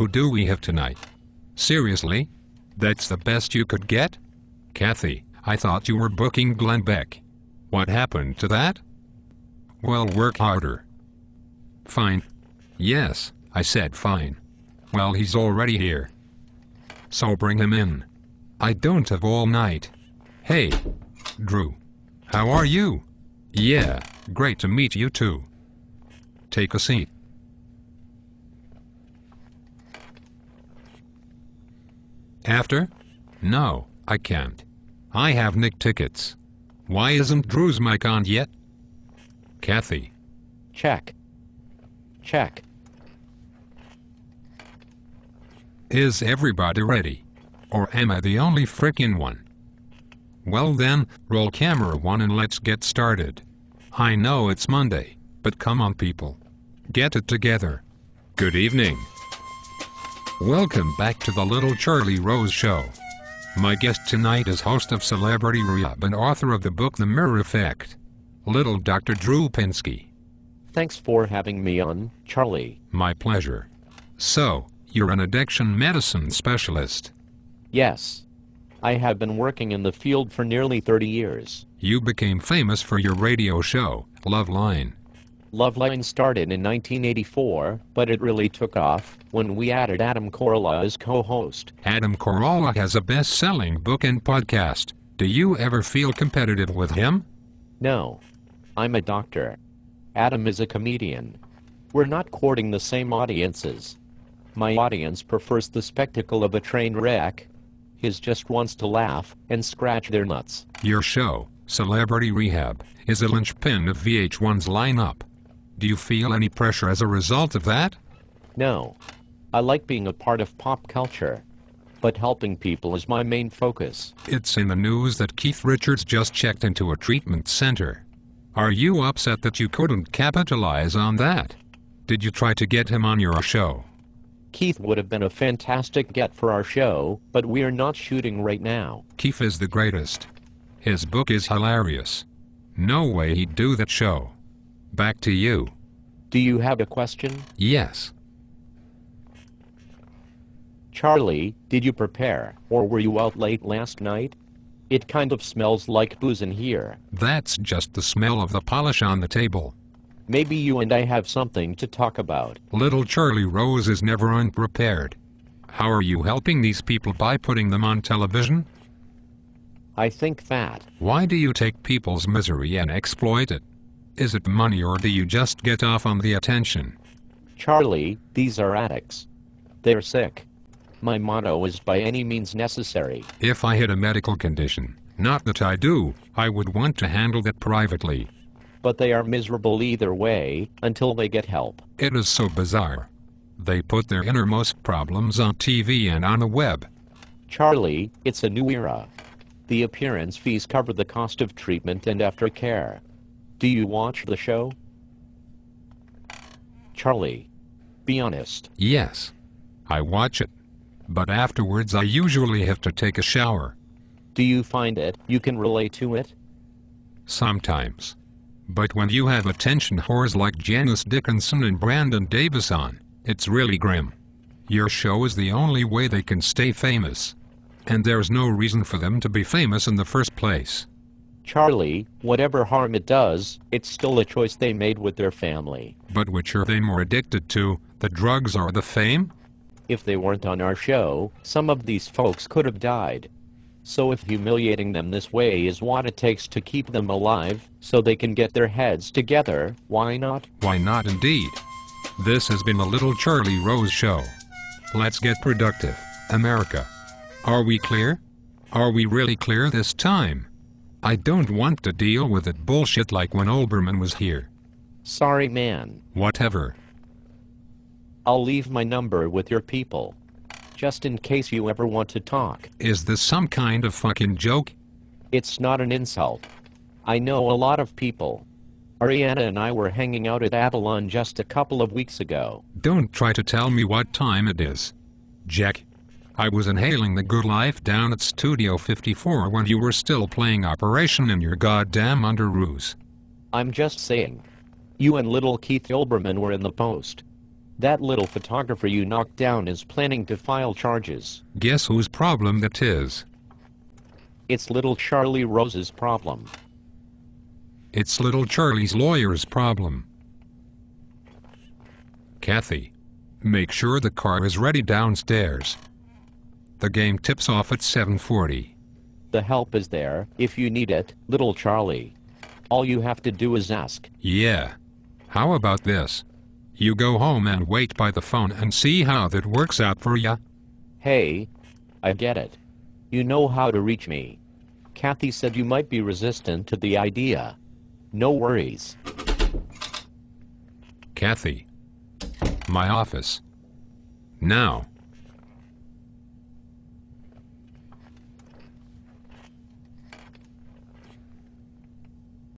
Who do we have tonight? Seriously? That's the best you could get? Kathy, I thought you were booking Glenn Beck. What happened to that? Well, work harder. Fine. Yes, I said fine. Well, he's already here. So bring him in. I don't have all night. Hey, Drew. How are you? Yeah, great to meet you too. Take a seat. After? No, I can't. I have Nick tickets. Why isn't Drew's mic on yet? Kathy. Check. Check. Is everybody ready? Or am I the only frickin' one? Well then, roll camera one and let's get started. I know it's Monday, but come on people. Get it together. Good evening. Welcome back to the Little Charlie Rose Show. My guest tonight is host of Celebrity Rehab and author of the book The Mirror Effect, Little Dr. Drew Pinsky. Thanks for having me on, Charlie. My pleasure. So, you're an addiction medicine specialist. Yes. I have been working in the field for nearly 30 years. You became famous for your radio show, Loveline. Loveline started in 1984, but it really took off when we added Adam Carolla as co-host. Adam Carolla has a best-selling book and podcast. Do you ever feel competitive with him? No. I'm a doctor. Adam is a comedian. We're not courting the same audiences. My audience prefers the spectacle of a train wreck. His just wants to laugh and scratch their nuts. Your show, Celebrity Rehab, is a linchpin of VH1's lineup. Do you feel any pressure as a result of that? No. I like being a part of pop culture, but helping people is my main focus. It's in the news that Keith Richards just checked into a treatment center. Are you upset that you couldn't capitalize on that? Did you try to get him on your show? Keith would have been a fantastic get for our show, but we are not shooting right now. Keith is the greatest. His book is hilarious. No way he'd do that show. Back to you. Do you have a question? Yes. Charlie, did you prepare, or were you out late last night? It kind of smells like booze in here. That's just the smell of the polish on the table. Maybe you and I have something to talk about. Little Charlie Rose is never unprepared. How are you helping these people by putting them on television? I think that. Why do you take people's misery and exploit it? Is it money or do you just get off on the attention? Charlie, these are addicts. They're sick. My motto is by any means necessary. If I had a medical condition, not that I do, I would want to handle that privately. But they are miserable either way, until they get help. It is so bizarre. They put their innermost problems on TV and on the web. Charlie, it's a new era. The appearance fees cover the cost of treatment and aftercare. Do you watch the show? Charlie, be honest. Yes. I watch it. But afterwards I usually have to take a shower. Do you find you can relate to it? Sometimes. But when you have attention whores like Janice Dickinson and Brandon Davis on, it's really grim. Your show is the only way they can stay famous. And there's no reason for them to be famous in the first place. Charlie, whatever harm it does, it's still a choice they made with their family. But which are they more addicted to, the drugs or the fame? If they weren't on our show, some of these folks could have died. So if humiliating them this way is what it takes to keep them alive, so they can get their heads together, why not? Why not indeed? This has been the Little Charlie Rose Show. Let's get productive, America. Are we clear? Are we really clear this time? I don't want to deal with that bullshit like when Olbermann was here. Sorry, man. Whatever. I'll leave my number with your people. Just in case you ever want to talk. Is this some kind of fucking joke? It's not an insult. I know a lot of people. Ariana and I were hanging out at Avalon just a couple of weeks ago. Don't try to tell me what time it is, Jack. I was inhaling the good life down at Studio 54 when you were still playing Operation in your goddamn underoos. I'm just saying. You and little Keith Olbermann were in the post. That little photographer you knocked down is planning to file charges. Guess whose problem that is? It's little Charlie Rose's problem. It's little Charlie's lawyer's problem. Kathy, make sure the car is ready downstairs. The game tips off at 7:40. The help is there, if you need it, little Charlie. All you have to do is ask. Yeah. How about this? You go home and wait by the phone and see how that works out for ya. Hey, I get it. You know how to reach me. Kathy said you might be resistant to the idea. No worries. Kathy. My office. Now.